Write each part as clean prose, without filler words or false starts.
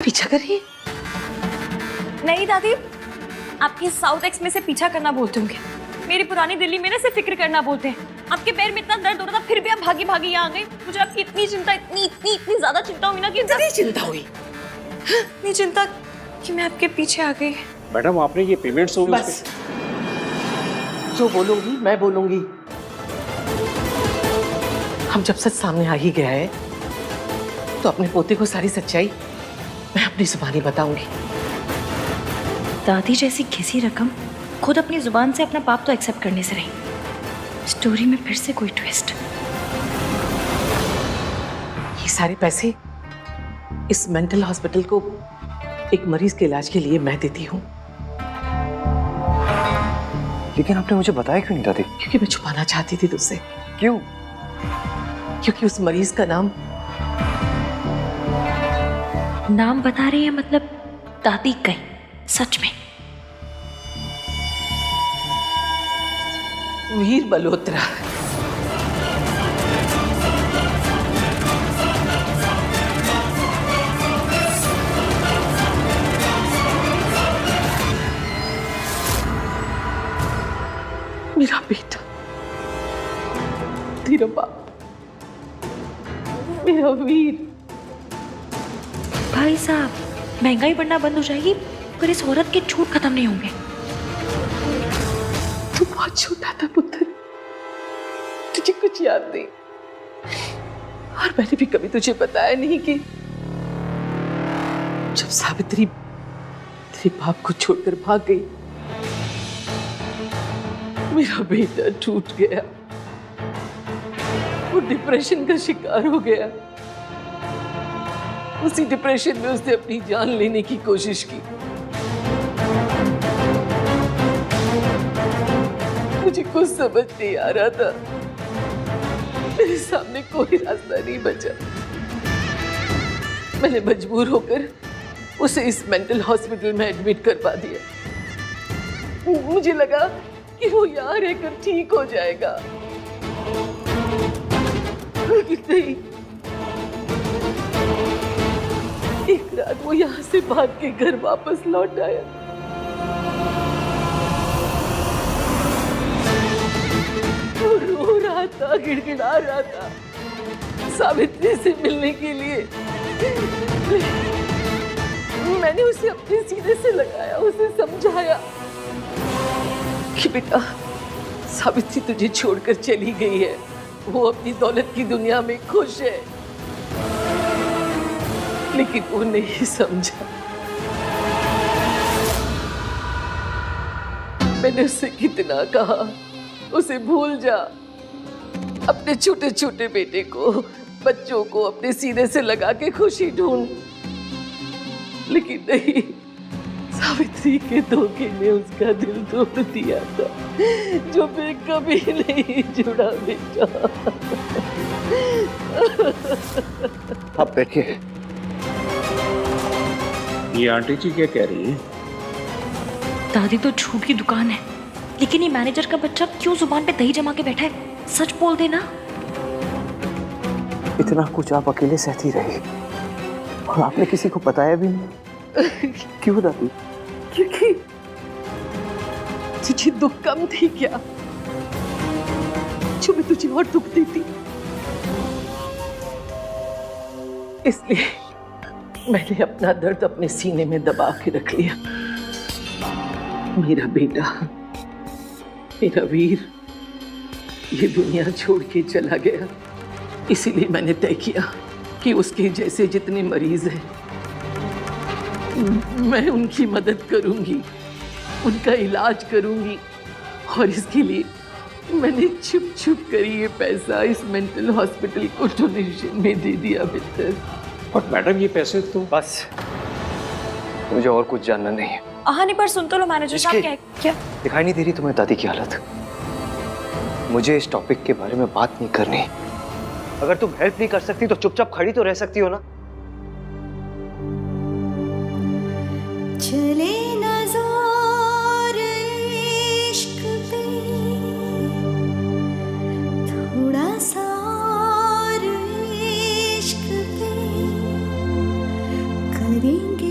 पीछा कर रही है? नहीं दादी, आपके साउथ एक्स में से पीछा करना बोलते होंगे। मेरी पुरानी दिल्ली में ना से फिक्र करना बोलते हैं। आपके पैर में इतना दर्द हो रहा था, फिर भी आप भागी भागी यहाँ आ गई। मुझे आपकी इतनी चिंता, इतनी ज्यादा चिंता हुई ना कि इतनी चिंता हुई, इतनी चिंता कि मैं आपके पीछे आ गई। मैडम आपने ये पेमेंट्स होगी बस जो बोलूंगी मैं बोलूंगी। हम जब सच सामने आ ही गया है तो अपने पोते को सारी सच्चाई मैं अपनी जुबानी बताऊंगी। दादी जैसी घिसी रकम खुद अपनी जुबान से अपना पाप तो एक्सेप्ट करने से रही। स्टोरी में फिर से कोई ट्विस्ट। ये सारे पैसे इस मेंटल हॉस्पिटल को एक मरीज के इलाज के लिए मैं देती हूँ। लेकिन आपने मुझे बताया क्यों नहीं दादी? क्योंकि मैं छुपाना चाहती थी तुझसे। क्यों? क्योंकि उस मरीज का नाम बता रही है मतलब दादी कहीं सच में? वीर मल्होत्रा। मेरा बेटा, तेरा बाप, मेरा वीर। भाई साहब, महंगाई बढ़ना बंद हो जाएगी पर इस औरत के झूठ खत्म नहीं होंगे। तू बहुत छोटा था पुत्र, तुझे कुछ याद नहीं। और मैंने भी कभी तुझे बताया नहीं कि जब सावित्री तेरे बाप को छोड़कर भाग गई, मेरा बेटा टूट गया। वो डिप्रेशन का शिकार हो गया। उसी डिप्रेशन में उसने अपनी जान लेने की कोशिश की। मुझे कुछ समझ नहीं आ रहा था। मेरे सामने कोई रास्ता नहीं बचा। मैंने मजबूर होकर उसे इस मेंटल हॉस्पिटल में एडमिट करवा दिया। मुझे लगा कि वो यहाँ रहकर ठीक हो जाएगा, लेकिन नहीं। एक रात वो यहाँ से भाग के घर वापस लौट आया। वो रो रहा था, गिड़गिड़ा रहा था सावित्री से मिलने के लिए। मैंने उसे अपने सीने से लगाया, उसे समझाया कि बेटा, सावित्री तुझे छोड़कर चली गई है। वो अपनी दौलत की दुनिया में खुश है। लेकिन वो नहीं समझा। मैंने उससे कितना कहा उसे भूल जा, अपने छोटे छोटे बेटे को, बच्चों को अपने सीने से लगा के खुशी ढूंढ। लेकिन नहीं, सावित्री के धोखे ने उसका दिल तोड़ दिया था, जो मैं कभी नहीं जुड़ा बेटा। आप बैठिए। ये आंटी जी क्या कह रही है? दादी तो झूठ की दुकान है, लेकिन ये मैनेजर का बच्चा क्यों जुबान पे दही जमा के बैठा है? सच बोल देना। इतना कुछ आप अकेले सहती रही और आपने किसी को बताया भी नहीं। क्यों दादी? क्योंकि तुझे दुख कम थी क्या, जो मैं तुझे और दुख देती। इसलिए मैंने अपना दर्द अपने सीने में दबा के रख लिया। मेरा बेटा, मेरा वीर ये दुनिया छोड़ के चला गया। इसीलिए मैंने तय किया कि उसके जैसे जितने मरीज हैं, मैं उनकी मदद करूंगी, उनका इलाज करूंगी। और इसके लिए मैंने छुप छुप कर ये पैसा इस मेंटल हॉस्पिटल को डोनेशन में दे दिया मित्र। और मैडम ये पैसे तो बस, मुझे और कुछ जानना नहीं है। कहानी पर सुन तो लो मैनेजर साहब। क्या दिखाई नहीं दे रही तुम्हें दादी की हालत? मुझे इस टॉपिक के बारे में बात नहीं करनी। अगर तुम हेल्प नहीं कर सकती तो चुपचाप खड़ी तो रह सकती हो ना। चले ना जोर इश्क पे, थोड़ा सा और इश्क पे करेंगे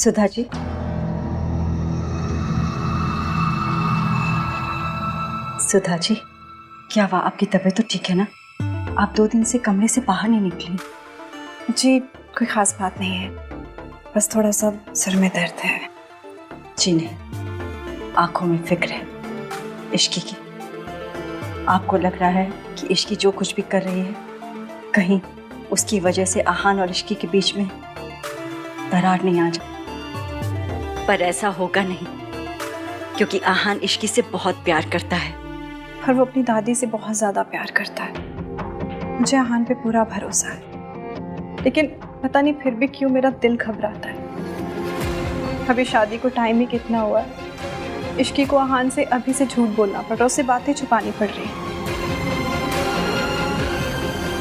सुधा जी, सुधा जी, क्या हुआ? आपकी तबीयत तो ठीक है ना? आप 2 दिन से कमरे से बाहर नहीं निकली। जी कोई ख़ास बात नहीं है, बस थोड़ा सा सिर में दर्द है। जी नहीं, आंखों में फिक्र है इश्की की। आपको लग रहा है कि इश्की जो कुछ भी कर रही है, कहीं उसकी वजह से आहान और इश्की के बीच में दरार नहीं आ जाए। पर ऐसा होगा नहीं, क्योंकि आहान इश्की से बहुत प्यार करता है। पर वो अपनी दादी से बहुत ज़्यादा प्यार करता है। मुझे आहान पे पूरा भरोसा है, लेकिन पता नहीं फिर भी क्यों मेरा दिल घबराता है। अभी शादी को टाइम ही कितना हुआ है, इश्की को आहान से अभी से झूठ बोलना पड़ रहा है, उससे बातें छुपानी पड़ रही है।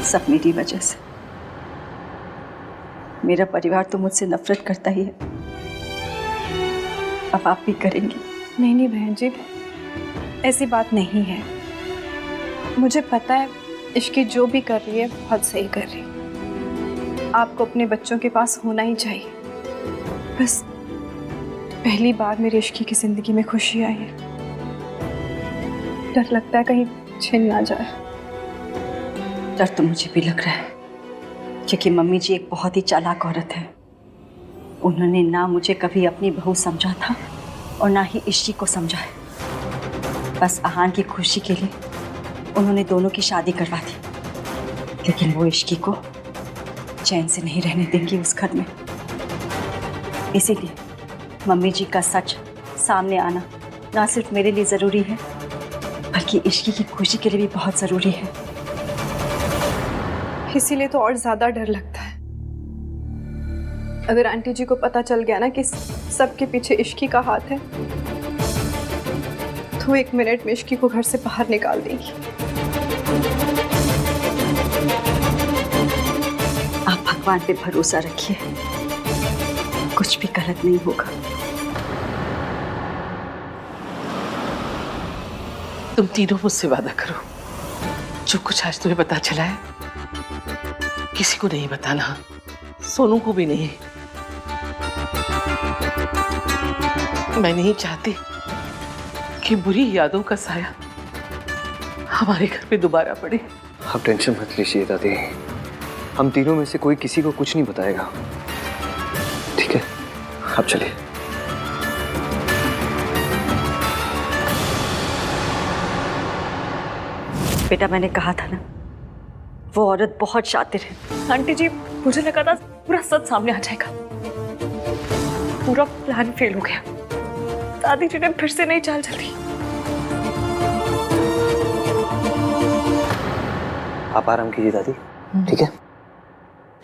सब मेरी वजह से। मेरा परिवार तो मुझसे नफरत करता ही है, अब आप भी करेंगी। नहीं नहीं बहन जी, ऐसी बात नहीं है। मुझे पता है इश्की जो भी कर रही है बहुत सही कर रही है। आपको अपने बच्चों के पास होना ही चाहिए। बस पहली बार मेरी इश्की की जिंदगी में खुशी आई है। डर लगता है कहीं छिन ना जाए। डर तो मुझे भी लग रहा है, क्योंकि मम्मी जी एक बहुत ही चालाक औरत है। उन्होंने ना मुझे कभी अपनी बहू समझा था और ना ही इश्की को समझा है। बस आहान की खुशी के लिए उन्होंने दोनों की शादी करवा दी, लेकिन वो इश्की को चैन से नहीं रहने देंगी उस घर में। इसीलिए मम्मी जी का सच सामने आना ना सिर्फ मेरे लिए ज़रूरी है, बल्कि इश्की की खुशी के लिए भी बहुत ज़रूरी है। इसीलिए तो और ज़्यादा डर लगता है। अगर आंटी जी को पता चल गया ना कि सबके पीछे इश्की का हाथ है, तो 1 मिनट में इश्की को घर से बाहर निकाल देंगी। आप भगवान पे भरोसा रखिए, कुछ भी गलत नहीं होगा। तुम तीनों मुझसे वादा करो, जो कुछ आज तुम्हें पता चला है किसी को नहीं बताना, सोनू को भी नहीं। मैं नहीं चाहती कि बुरी यादों का साया हमारे घर पे दोबारा पड़े। आप टेंशन मत लीजिए दादी, हम तीनों में से कोई किसी को कुछ नहीं बताएगा, ठीक है? आप चलिए। बेटा, मैंने कहा था ना, वो औरत बहुत शातिर है। आंटी जी, मुझे लगा था पूरा सच सामने आ जाएगा। पूरा प्लान फेल हो गया। दादी जी ने फिर से नई चाल चली। आप आराम कीजिए दादी, ठीक है?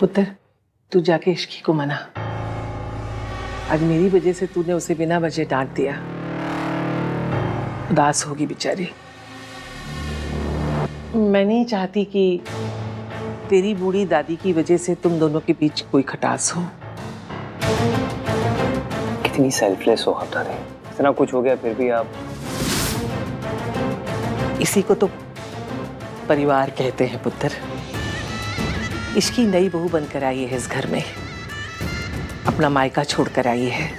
पुत्र, तू जाके इश्की को मना। आज मेरी वजह से तूने उसे बिना वजह डांट दिया। उदास होगी बेचारी। मैं नहीं चाहती कि तेरी बूढ़ी दादी की वजह से तुम दोनों के बीच कोई खटास हो। कितनी सेल्फलेस हो आप दादी, इतना कुछ हो गया फिर भी आप। इसी को तो परिवार कहते हैं पुत्र। इसकी नई बहू बनकर आई है इस घर में, अपना मायका छोड़कर आई है।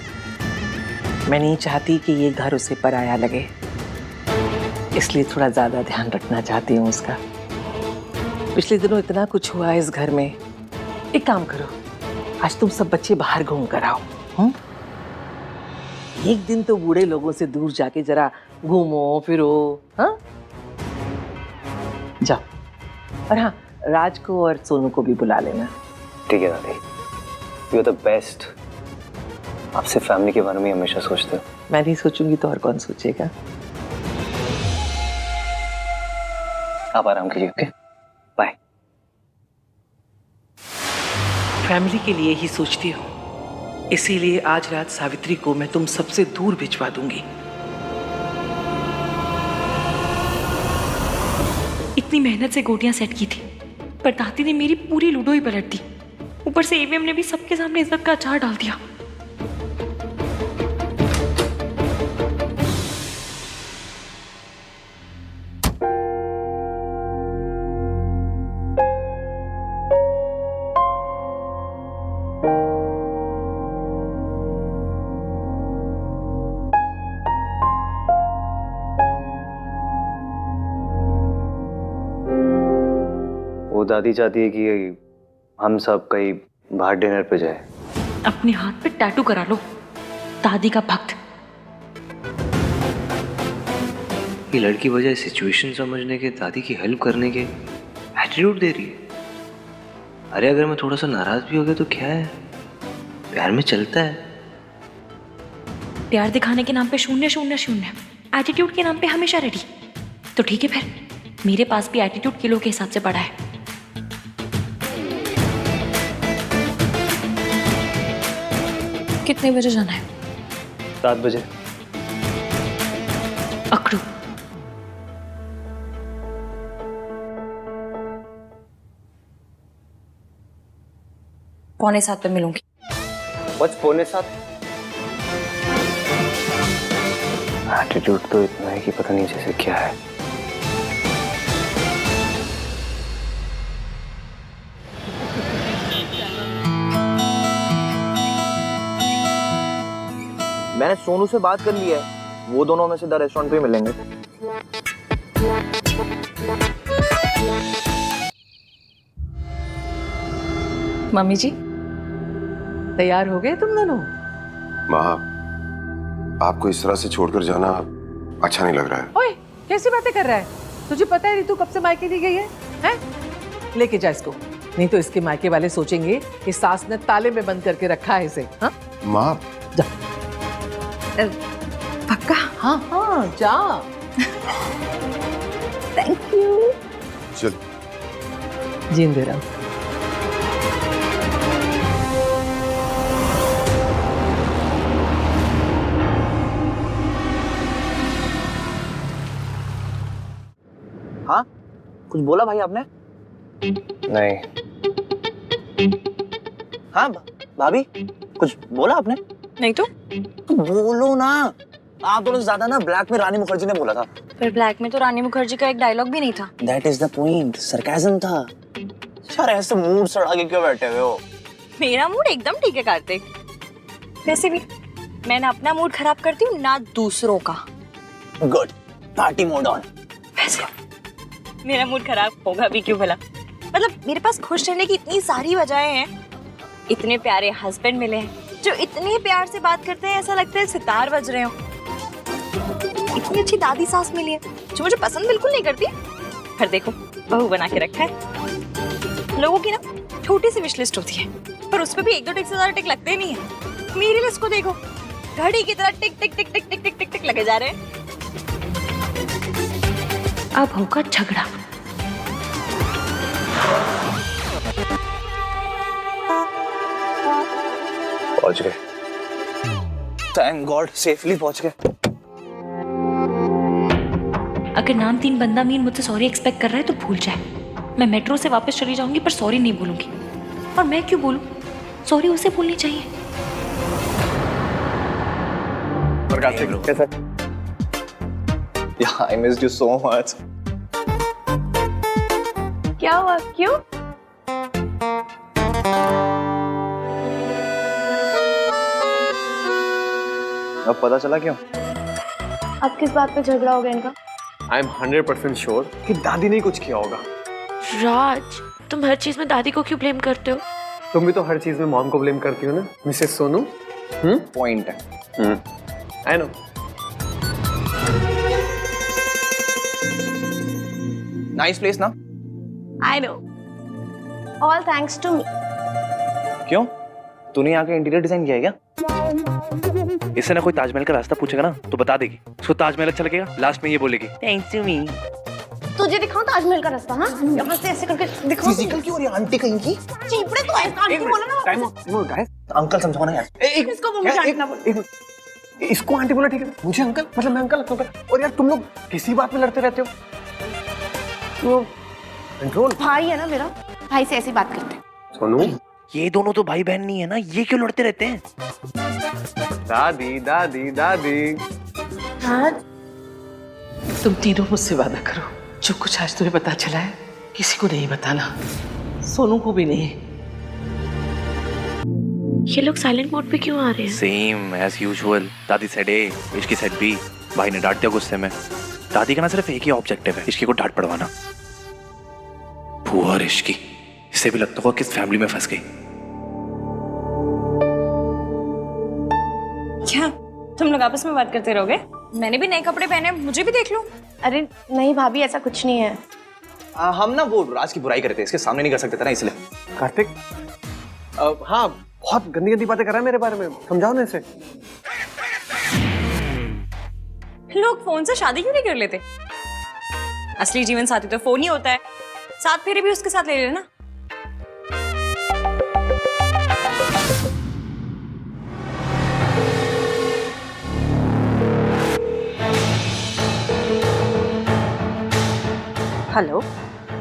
मैं नहीं चाहती कि ये घर उसे पराया लगे, इसलिए थोड़ा ज्यादा ध्यान रखना चाहती हूँ उसका। पिछले दिनों इतना कुछ हुआ है इस घर में। एक काम करो, आज तुम सब बच्चे बाहर घूम कर आओ। एक दिन तो बूढ़े लोगों से दूर जाके जरा घूमो फिरो। हाँ, जाओ। और हाँ, राज को और सोनू को भी बुला लेना। ठीक है दादी, यू आर द बेस्ट। आपसे फैमिली के बारे में हमेशा सोचते हो। मैं नहीं सोचूंगी तो और कौन सोचेगा। आप आराम कीजिए, ओके? बाय। फैमिली के लिए ही सोचती हूँ, इसीलिए आज रात सावित्री को मैं तुम सबसे दूर भिजवा दूंगी। इतनी मेहनत से गोटियां सेट की थी, पर दादी ने मेरी पूरी लूडो ही पलट दी। ऊपर से ईवीएम ने भी सबके सामने इज्जत का अचार डाल दिया। वो दादी चाहती है कि हम सब कहीं बाहर डिनर पे जाए। अपने हाथ पे टैटू करा लो, दादी का भक्त। ये लड़की बजाय सिचुएशन समझने के, दादी की हेल्प करने के एटीट्यूड दे रही है। अरे अगर मैं थोड़ा सा नाराज भी हो गया तो क्या है, प्यार में चलता है। प्यार दिखाने के नाम पे 0-0-0, एटीट्यूड के नाम पे हमेशा रेडी। तो ठीक है फिर, मेरे पास भी एटीट्यूड किलो के हिसाब से पड़ा है। कितने बजे जाना है? 7 बजे। अकड़ू। पौने 7 पे मिलूंगी। बस 6:45। एटीट्यूड तो इतना है कि पता नहीं जैसे क्या है। मैंने सोनू से बात कर ली है, वो दोनों में से द रेस्टोरेंट पे मिलेंगे। मम्मी जी तैयार हो गए तुम दोनों? माँ, आपको इस तरह से छोड़कर जाना अच्छा नहीं लग रहा है। ओए कैसी बातें कर रहा है? तुझे पता है रितु कब से मायके नहीं गई है? हैं? लेके जा इसको, नहीं तो इसके मायके वाले सोचेंगे कि सास ने ताले में बंद करके रखा है इसे। हाँ माँ, जा। पक्का? हाँ हाँ जा। Thank you. चल। जींदे रहो। हाँ, कुछ बोला भाई आपने? नहीं। हाँ भाभी, कुछ बोला आपने? नहीं तो बोलो ना। आप दोनों से ज्यादा ना ब्लैक में रानी मुखर्जी ने बोला था। फिर ब्लैक में तो रानी मुखर्जी का एक डायलॉग भी नहीं था। That is the point, sarcasm था। यार ऐसे मूड सड़ा के क्यों बैठे हुए हो? मेरा मूड एकदम ठीक है कार्तिक। वैसे भी मैं ना अपना मूड खराब करती हूँ ना दूसरों का। Good, party mode on. वैसे मेरा मूड खराब होगा भी क्यों भला? मतलब मेरे पास खुश रहने की इतनी सारी वजहें हैं। इतने प्यारे हस्बैंड मिले हैं जो इतने प्यार से बात करते हैं, ऐसा लगता है सितार बज रहे हो। इतनी अच्छी दादी सास मिली है जो मुझे पसंद बिल्कुल नहीं करती, पर देखो बहू बना के रखा है। लोगों की ना छोटी सी विश लिस्ट होती है, पर उसमें भी 1-2 टिक से ज्यादा टिक लगते नहीं है। मेरी लिस्ट को देखो, घड़ी की तरह टिक टिक टिक टिक टिक टिक टिक टिक लगे जा रहे हैं। अब होगा झगड़ा। पहुंच गए। थैंक गॉड, सेफली पहुंच गए। अगर नाम 3 बंदा मीन मुझसे सॉरी एक्सपेक्ट कर रहा है तो भूल जाए। मैं मेट्रो से वापस चली जाऊंगी पर सॉरी नहीं बोलूंगी। और मैं क्यों बोलूं? सॉरी उसे बोलनी चाहिए। कैसा? Yeah, I missed you so much. क्या हुआ? क्यों? अब पता चला क्यों? अब किस बात पे झगड़ा हो गया इनका? आई एम 100% श्योर कि दादी ने कुछ किया होगा। राज, तुम हर चीज में दादी को क्यों ब्लेम करते हो? तुम भी तो हर चीज में मॉम को ब्लेम करती हो ना, मिसेस सोनू। पॉइंट है। I know. नाइस प्लेस ना? I know. All thanks to me. क्यों? तूने यहाँ के इंटीरियर डिजाइन किया है क्या? इससे ना कोई ताजमहल का रास्ता पूछेगा ना तो बता देगी। उसको ताजमहल अच्छा लगेगा, लास्ट में ये बोलेगी थैंक्स टू मी। तुझे दिखाऊं ताजमहल का रास्ता? हाँ, यहाँ से ऐसे करके दिखाऊं। फिजिकल क्यों हो रही है आंटी कहीं की? चीपड़े तो ऐसा आंटी बोला ना। टाइम अंकल समझाना यार। इसको बोल, मुझे आंटी ना बोल। इसको आंटी बोला ठीक है, मुझे अंकल, मतलब मैं अंकल लगता हूँ। और यार तुम लोग किसी बात में लड़ते रहते हो। तो कंट्रोल। भाई है ना मेरा, भाई से ऐसी बात करते हैं। सोनू, ये दोनों तो भाई बहन नहीं है ना, ये क्यों लड़ते रहते हैं? दादी दादी दादी। तुम तीनों मुझसे वादा करो, जो कुछ आज तुम्हें पता चला है किसी को नहीं बताना, सोनू को भी नहीं। ये लोग साइलेंट मोड पे क्यों आ रहे हैं? Same as usual. दादी said A, Ishki said B. भाई ने डांट दिया गुस्से में। दादी का ना सिर्फ एक ही ऑब्जेक्टिव है, इश्की को डांट पड़वाना। बुआ और इश्की, इससे भी लगता होगा किस फैमिली में फंस गई। क्या तुम लोग आपस में बात करते रहोगे? मैंने भी नए कपड़े पहने, मुझे भी देख लो। अरे नहीं भाभी, ऐसा कुछ नहीं है। हम ना वो राज की बुराई करते, इसके सामने नहीं कर सकते थे ना, इसलिए। कार्तिक, हाँ बहुत गंदी गंदी बातें कर रहा है मेरे बारे में, समझाओ ना इसे। लोग फोन से शादी क्यों नहीं कर लेते? असली जीवन साथी तो फोन ही होता है। साथ फेरे भी उसके साथ ले लेना। हेलो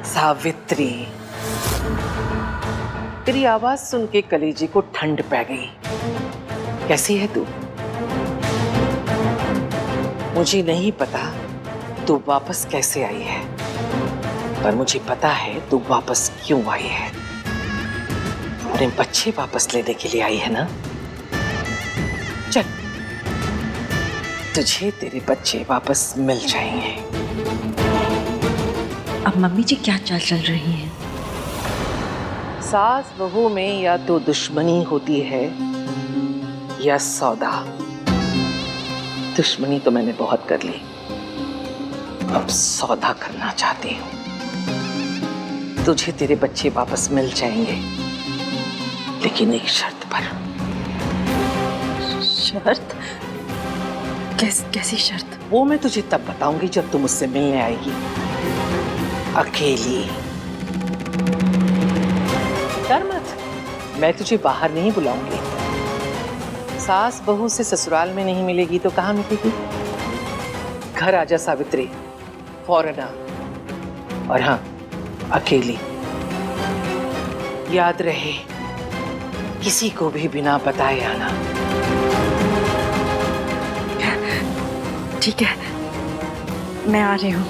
सावित्री, तेरी आवाज सुन के कलेजे को ठंड पै गई। कैसी है तू? मुझे नहीं पता तू वापस कैसे आई है, पर मुझे पता है तू वापस क्यों आई है। अपने बच्चे वापस लेने के लिए आई है ना? चल, तुझे तेरे बच्चे वापस मिल जाएंगे। अब मम्मी जी क्या चाल चल रही है? सास बहू में या तो दुश्मनी होती है या सौदा। दुश्मनी तो मैंने बहुत कर ली, अब सौदा करना चाहती हूँ। तुझे तेरे बच्चे वापस मिल जाएंगे, लेकिन एक शर्त पर। शर्त? कैसी शर्त? वो मैं तुझे तब बताऊंगी जब तू मुझसे मिलने आएगी, अकेली। डर मत, मैं तुझे बाहर नहीं बुलाऊंगी। सास बहू से ससुराल में नहीं मिलेगी तो कहाँ मिलेगी? घर आजा सावित्री, फौरन आ। और हाँ, अकेली। याद रहे, किसी को भी बिना बताए आना। ठीक है, मैं आ रही हूँ।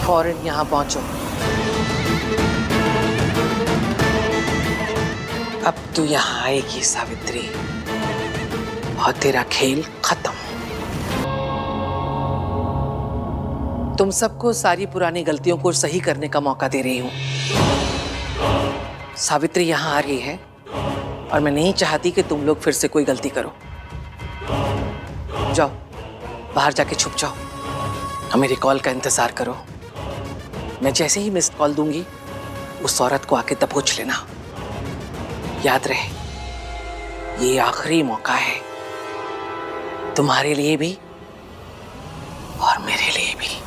फौरन यहाँ पहुंचो। अब तू यहाँ आएगी सावित्री, और तेरा खेल खत्म। तुम सबको सारी पुरानी गलतियों को सही करने का मौका दे रही हूँ। सावित्री यहाँ आ रही है और मैं नहीं चाहती कि तुम लोग फिर से कोई गलती करो। जाओ, बाहर जाके छुप जाओ और मेरी कॉल का इंतजार करो। मैं जैसे ही मिस्ड कॉल दूंगी, उस औरत को आके दबोच लेना। याद रहे, ये आखिरी मौका है, तुम्हारे लिए भी और मेरे लिए भी।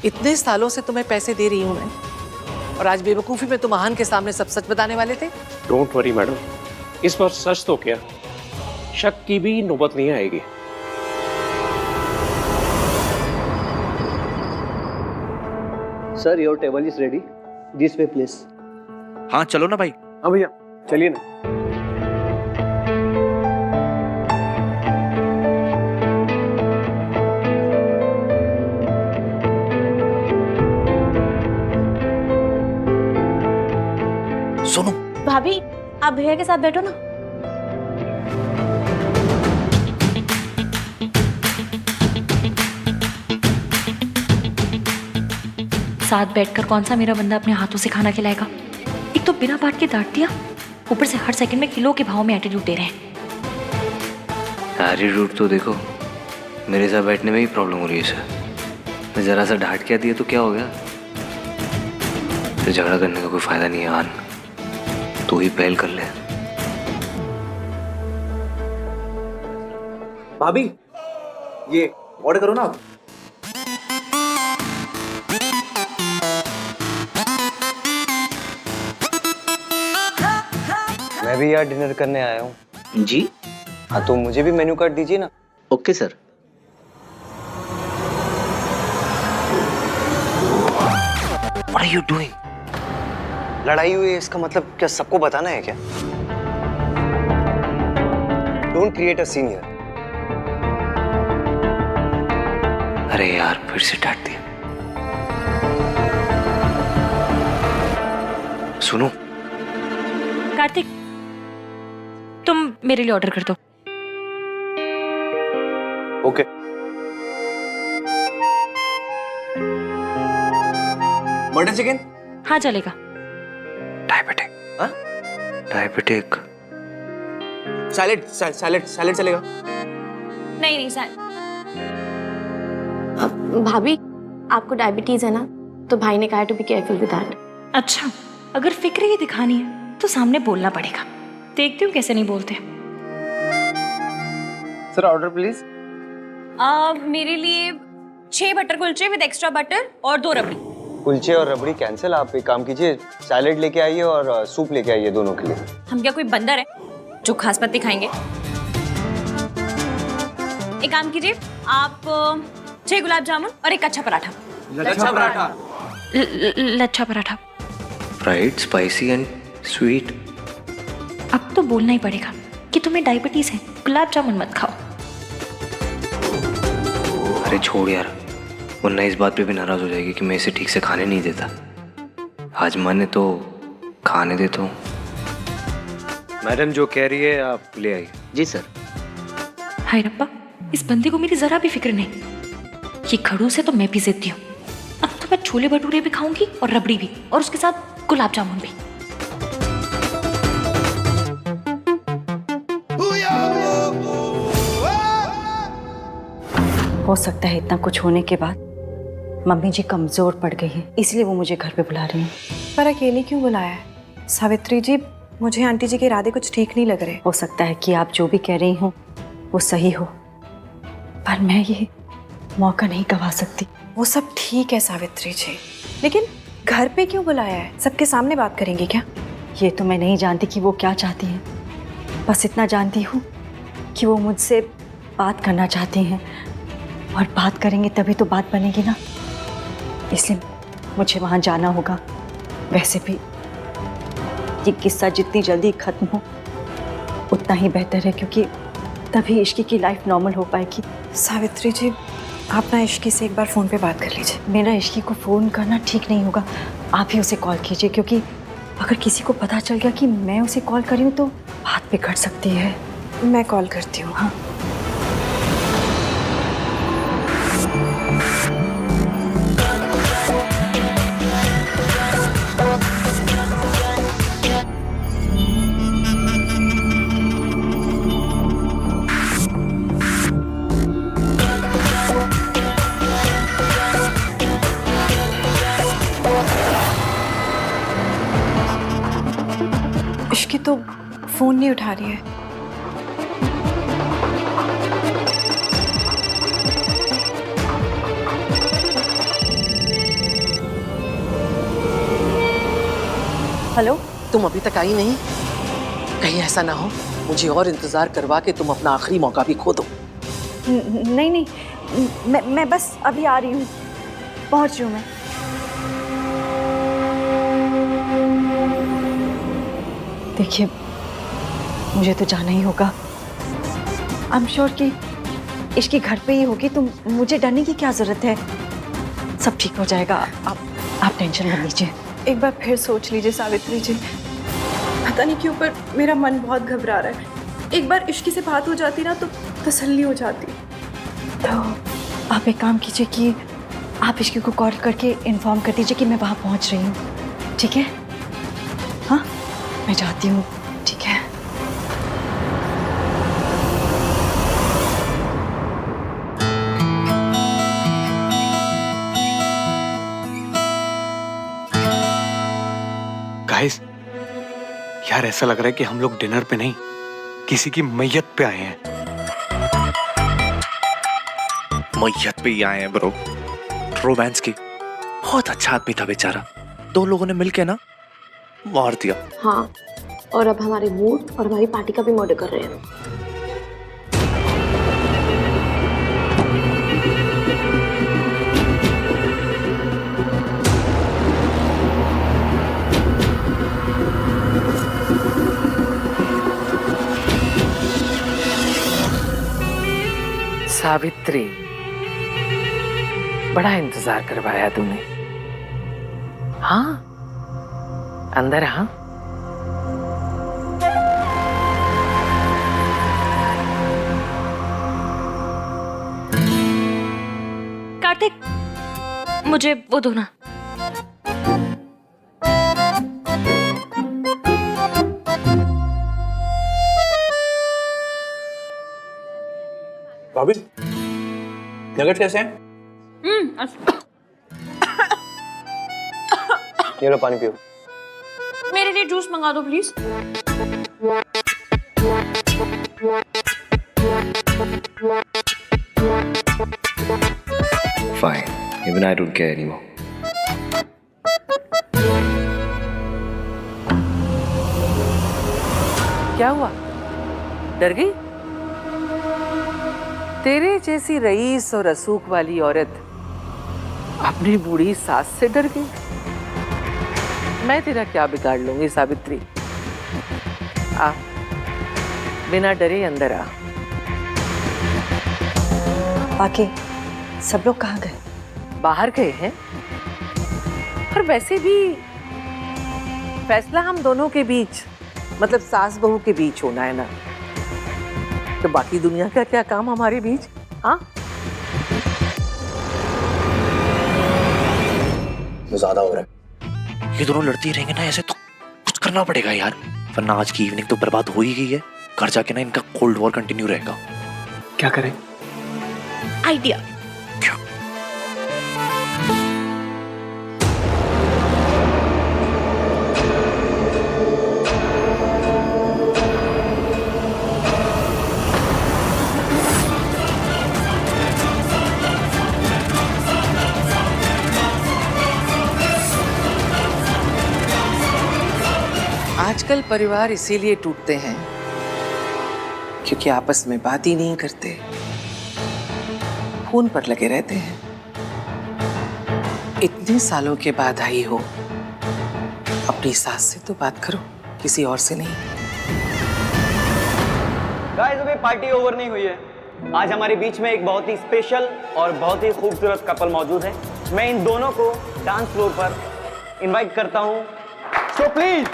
इतने सालों से तुम्हें पैसे दे रही हूं मैं, और आज बेवकूफी में तुम महान के सामने सब सच बताने वाले थे। डोंट वरी मैडम, इस बार सच तो क्या, शक की भी नौबत नहीं आएगी। Sir, your table is ready, this way please. हाँ चलो ना भाई। हाँ भैया, चलिए ना। सुनो भाभी, आप भैया के साथ बैठो ना। साथ बैठकर कौन सा मेरा बंदा अपने हाथों से खाना खिलाएगा? एक तो बिना बात के डांट दिया, ऊपर से हर सेकंड में किलो के भाव में एटीट्यूड दे रहे हैं। एटीट्यूड तो देखो, मेरे साथ बैठने में ही प्रॉब्लम हो रही है सर। मैं जरा सा डांट क्या दिया तो क्या हो गया? तो झगड़ा करने का कोई फायदा नहीं है। आन, तू ही पहल कर ले। भाभी, ये ऑर्डर करो ना आप। मैं भी यार डिनर करने आया हूँ। जी हाँ, तो मुझे भी मेन्यू कार्ड दीजिए ना। Okay sir. What are you doing? लड़ाई हुई है, इसका मतलब क्या सबको बताना है क्या? Don't create a scene here. अरे यार, फिर से डांट दिया। सुनो कार्तिक, मेरे लिए ऑर्डर कर दो। ओके। Butter chicken? हाँ चलेगा। डायबिटिक। हाँ? डायबिटिक। सैलेड सैलेड सैलेड चलेगा? नहीं नहीं सर। भाभी आपको डायबिटीज है ना, तो भाई ने कहा to be careful with that. अच्छा, अगर फिक्र ही दिखानी है तो सामने बोलना पड़ेगा। देखती हूँ कैसे नहीं बोलते। Sir order please. मेरे लिए 6 butter kulche with extra butter और 2 रबड़ी। कुलचे और रबड़ी कैंसिल। आप एक काम कीजिए, सैलेड लेके आइए और सूप लेके आइए दोनों के लिए। हम क्या कोई बंदर है जो खास पत्ती खाएंगे? एक काम कीजिए, आप 6 गुलाब जामुन और एक अच्छा paratha. Lachha paratha. Lachha paratha. Fried, spicy and sweet. अब तो बोलना ही पड़ेगा कि तुम्हें डायबिटीज है, गुलाब जामुन मत खाओ। अरे छोड़ यार, वरना इस बात पे भी नाराज हो जाएगी कि मैं इसे ठीक से खाने नहीं देता। आज माने तो खाने देता हूँ। मैडम जो कह रही है आप ले आइए। जी सर। हाय रब्बा, इस बंदे को मेरी जरा भी फिक्र नहीं। ये खड़ूस है तो मैं भी जिद्दी हूँ। अब तो मैं छोले भटूरे भी खाऊंगी और रबड़ी भी, और उसके साथ गुलाब जामुन भी। हो सकता है इतना कुछ होने के बाद मम्मी जी कमजोर पड़ गई है, इसलिए वो मुझे घर पे बुला रही हैं। पर अकेली क्यों बुलाया है? सावित्री जी, मुझे आंटी जी के इरादे कुछ ठीक नहीं लग रहे। हो सकता है कि आप जो भी कह रही हो वो सही हो, पर मैं ये मौका नहीं गवा सकती। वो सब ठीक है सावित्री जी, लेकिन घर पे क्यों बुलाया है? सबके सामने बात करेंगे क्या? ये तो मैं नहीं जानती कि वो क्या चाहती हैं। बस इतना जानती हूँ कि वो मुझसे बात करना चाहती हैं, और बात करेंगे तभी तो बात बनेगी ना, इसलिए मुझे वहाँ जाना होगा। वैसे भी ये किस्सा जितनी जल्दी ख़त्म हो उतना ही बेहतर है, क्योंकि तभी इश्की की लाइफ नॉर्मल हो पाएगी। सावित्री जी, आप ना इश्की से एक बार फ़ोन पे बात कर लीजिए। मेरा इश्की को फ़ोन करना ठीक नहीं होगा, आप ही उसे कॉल कीजिए, क्योंकि अगर किसी को पता चल गया कि मैं उसे कॉल करी हूँ तो बात बिगड़ सकती है। मैं कॉल करती हूँ। हाँ। इश्की तो फ़ोन नहीं उठा रही है। हेलो। तुम अभी तक आई नहीं? कहीं ऐसा ना हो मुझे और इंतजार करवा के तुम अपना आखिरी मौका भी खो दो। नहीं नहीं, मैं बस अभी आ रही हूँ, पहुँच रही हूँ मैं। देखिए, मुझे तो जाना ही होगा। आई एम श्योर कि इसके घर पे ही होगी, तो मुझे डरने की क्या जरूरत है? सब ठीक हो जाएगा, आप टेंशन मत लीजिए। एक बार फिर सोच लीजिए सावित्री जी। पता नहीं क्यों पर मेरा मन बहुत घबरा रहा है। एक बार इश्की से बात हो जाती ना तो तसल्ली हो जाती। तो आप एक काम कीजिए कि आप इश्की को कॉल करके इन्फॉर्म कर दीजिए कि मैं वहाँ पहुँच रही हूँ, ठीक है? हाँ, मैं जाती हूँ, ठीक है? गाइस, यार ऐसा लग रहा है कि हम लोग डिनर पे नहीं, किसी की मैयत पे आए हैं। मैयत पे ही आए हैं ब्रो। रोमांस की। बहुत अच्छा आदमी था बेचारा, 2 लोगों ने मिलके ना मार दिया। हाँ, और अब हमारे मूड और हमारी पार्टी का भी मर्डर कर रहे हैं। सावित्री, बड़ा इंतजार करवाया तूने। हाँ, अंदर हाँ। मुझे वो दो ना। भाभी नगेट्स कैसे हैं? ये लो पानी पियो। मेरे लिए जूस मंगा दो please. Fine. Even I don't care anymore. क्या हुआ? डर गई? तेरे जैसी रईस और रसूख वाली औरत अपनी बूढ़ी सास से डर गई? मैं तेरा क्या बिगाड़ लूंगी सावित्री। आ, बिना डरे अंदर आ। बाकी सब लोग कहाँ गए? बाहर गए हैं। और वैसे भी फैसला हम दोनों के बीच, मतलब सास बहू के बीच होना है ना, तो बाकी दुनिया का क्या काम हमारे बीच? हाँ, ज्यादा हो रहा है। ये दोनों लड़ती रहेंगे ना ऐसे तो कुछ करना पड़ेगा यार, वरना आज की इवनिंग तो बर्बाद हो ही गई है। घर जाके ना इनका कोल्ड वॉर कंटिन्यू रहेगा। क्या करें? आइडिया। क्या? आजकल परिवार इसीलिए टूटते हैं क्योंकि आपस में बात ही नहीं करते, फोन पर लगे रहते हैं। इतने सालों के बाद आई हो, अपनी सास से तो बात करो, किसी और से नहीं। गाइस अभी पार्टी ओवर नहीं हुई है। आज हमारे बीच में एक बहुत ही स्पेशल और बहुत ही खूबसूरत कपल मौजूद है। मैं इन दोनों को डांस फ्लोर पर इनवाइट करता हूं। So please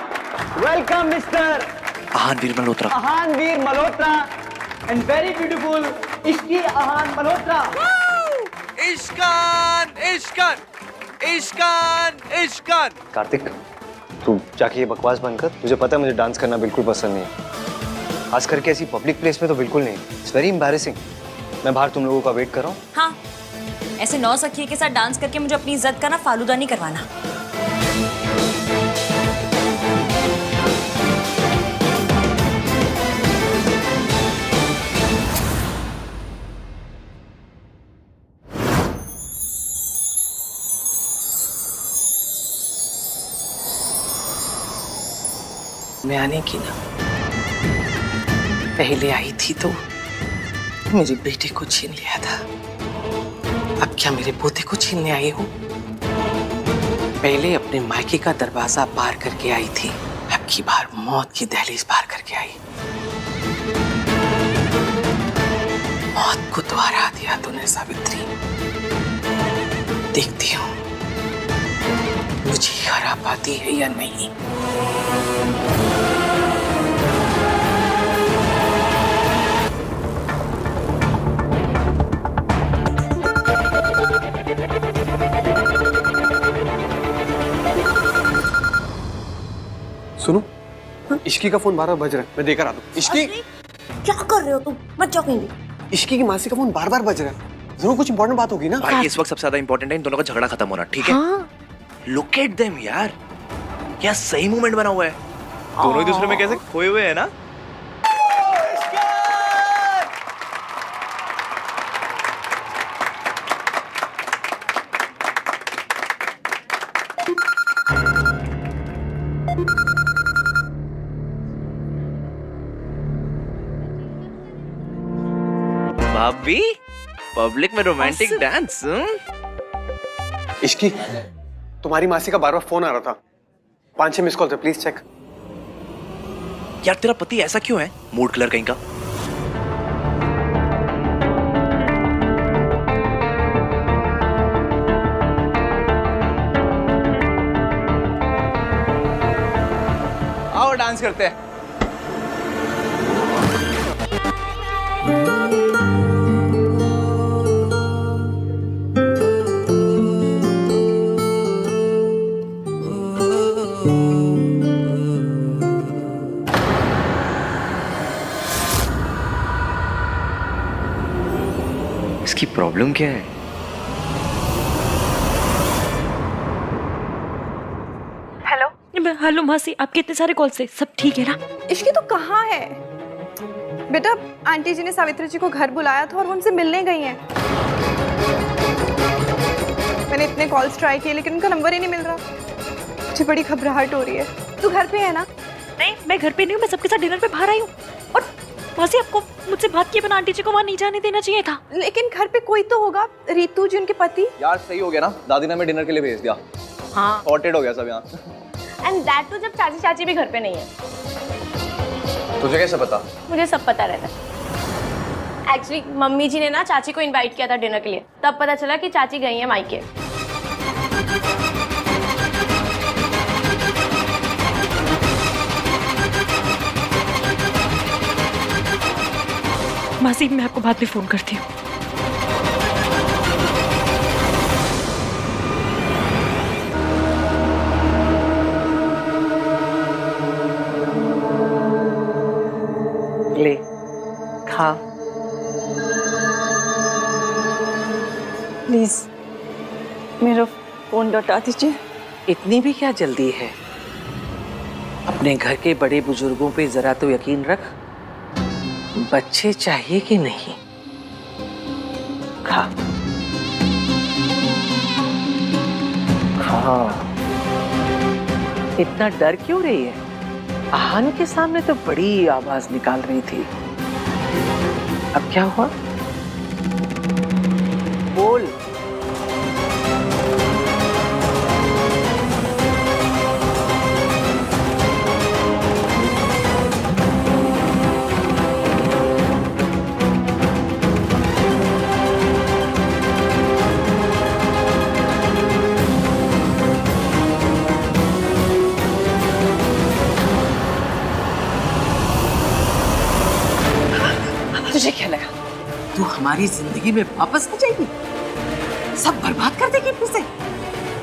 welcome mister Aahanveer Malhotra. Aahanveer Malhotra and very beautiful इश्की आहान मल्होत्रा। इश्कान इश्कान इश्कान इश्कान। कार्तिक, तू जाके ये बकवास बंद कर। तुझे पता है मुझे डांस करना बिल्कुल पसंद नहीं है, खास करके ऐसी पब्लिक प्लेस में तो बिल्कुल नहीं। It's very embarrassing. मैं बाहर तुम लोगों का वेट कर रहा हूँ। हाँ, ऐसे नौसखिए के साथ डांस करके मुझे अपनी इज्जत का ना फालूदा नहीं करवाना। मैं आने की ना पहले आई थी तो मेरे बेटे को छीन लिया था, अब क्या मेरे पोते को छीनने आई हो? पहले अपने मायके का दरवाजा पार करके आई थी, अब की बार मौत की दहलीज पार करके आई। मौत को तो हरा दिया तूने सावित्री। देखती हूँ मुझे हरा पाती है या नहीं। सुनो, इश्की का फोन बार-बार बज रहा है, मैं देकर आता हूँ। इश्की, क्या कर रहे हो तुम? मत जाओ कहीं भी। इश्की की मासी का फोन बार-बार बज रहा है। जरूर कुछ इंपॉर्टेंट बात होगी ना। भाई इस वक्त सबसे ज्यादा इंपॉर्टेंट है इन दोनों का झगड़ा खत्म होना, ठीक है? लुक एट देम यार, क्या सही मूवमेंट बना हुआ है। दोनों एक दूसरे में कैसे खोए हुए हैं ना। भाभी पब्लिक में रोमांटिक डांस। इश्की, तुम्हारी मासी का बार-बार फोन आ रहा था। 5-6 मिस कॉल थे, प्लीज चेक। यार तेरा पति ऐसा क्यों है, मूड कलर कहीं का? आओ डांस करते हैं। इसकी प्रॉब्लम क्या है? हेलो हेलो मासी, आपके इतने सारे कॉल से सब ठीक है ना? इश्की तो कहाँ है बेटा? आंटी जी ने सावित्री जी को घर बुलाया था और वो उनसे मिलने गई हैं। मैंने इतने कॉल्स ट्राई किए लेकिन उनका नंबर ही नहीं मिल रहा। मुझे बड़ी घबराहट हो रही है। तू घर पे है ना? नहीं, मैं घर पे नहीं हूँ, मैं सबके साथ डिनर पे बाहर आई हूँ। और मासी, आपको मुझसे बात किए बिना आंटी जी को वहाँ नहीं जाने देना चाहिए था। लेकिन घर पे कोई तो होगा। रीतू जी उनके पति। यार सही हो गया ना, दादी ने हमें डिनर के लिए भेज दिया। हाँ, सॉर्टेड हो गया सब यहाँ। एंड दैट टू जब चाची चाची भी घर पे नहीं है। तुझे कैसे पता? मुझे सब पता रहता है। एक्चुअली मम्मी जी ने ना चाची को इनवाइट किया था डिनर के लिए, तब पता चला कि चाची गई है मायके। मासी, मैं आपको बाद में फोन करती हूँ। ले खा। प्लीज मेरा फोन लौटा दीजिए। इतनी भी क्या जल्दी है? अपने घर के बड़े बुजुर्गों पे जरा तो यकीन रख। बच्चे चाहिए कि नहीं? खा खा। इतना डर क्यों रही है? आहान के सामने तो बड़ी आवाज निकाल रही थी। अब क्या हुआ? बोल। तुझे क्या लगा तू हमारी जिंदगी में वापस आ जाएगी, सब बर्बाद कर देगी फिर से?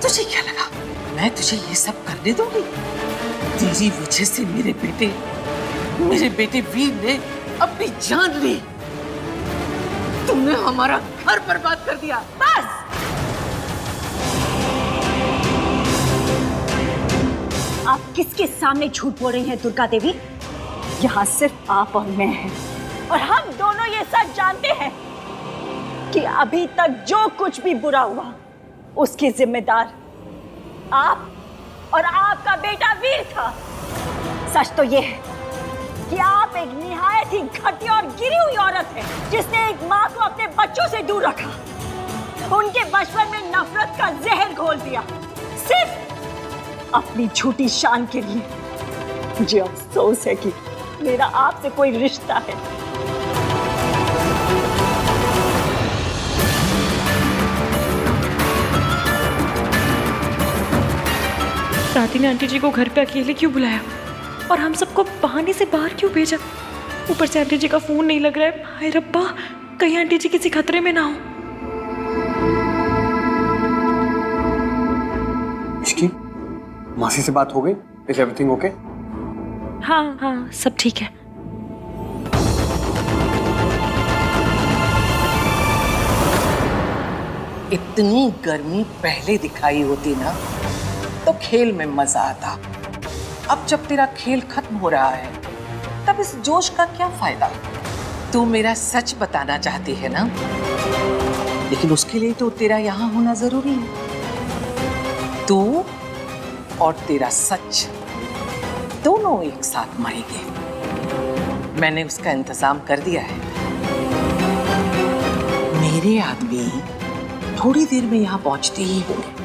तुझे क्या लगा मैं तुझे ये सब करने दूंगी? तेरी वजह से मेरे बेटे वीर ने अपनी जान ली। तुमने हमारा घर बर्बाद कर दिया। बस आप किसके सामने झूठ बोल रही हैं दुर्गा देवी? यहाँ सिर्फ आप और मैं हैं, और हम दोनों ये सच जानते हैं कि अभी तक जो कुछ भी बुरा हुआ उसकी जिम्मेदार आप और आपका बेटा वीर था। सच तो ये है कि आप एक निहायत ही घटिया और गिरी हुई औरत है जिसने एक माँ को अपने बच्चों से दूर रखा, उनके बचपन में नफरत का जहर घोल दिया, सिर्फ अपनी झूठी शान के लिए। मुझे अफसोस है कि मेरा आपसे कोई रिश्ता है। दादी ने आंटी जी को घर पे अकेले क्यों बुलाया और हम सबको बहाने से बाहर क्यों भेजा? ऊपर से आंटी जी का फोन नहीं लग रहा है। हाय रब्बा, कहीं आंटी जी किसी खतरे में ना हो। इसकी मासी से बात हो गई? Is everything okay? हाँ हाँ, सब ठीक है। इतनी गर्मी पहले दिखाई होती ना तो खेल में मजा आता। अब जब तेरा खेल खत्म हो रहा है तब इस जोश का क्या फायदा? तू मेरा सच बताना चाहती है ना, लेकिन उसके लिए तो तेरा यहाँ होना जरूरी है। तू और तेरा सच दोनों एक साथ मरेंगे। मैंने उसका इंतजाम कर दिया है। मेरे आदमी थोड़ी देर में यहाँ पहुंचते ही होंगे।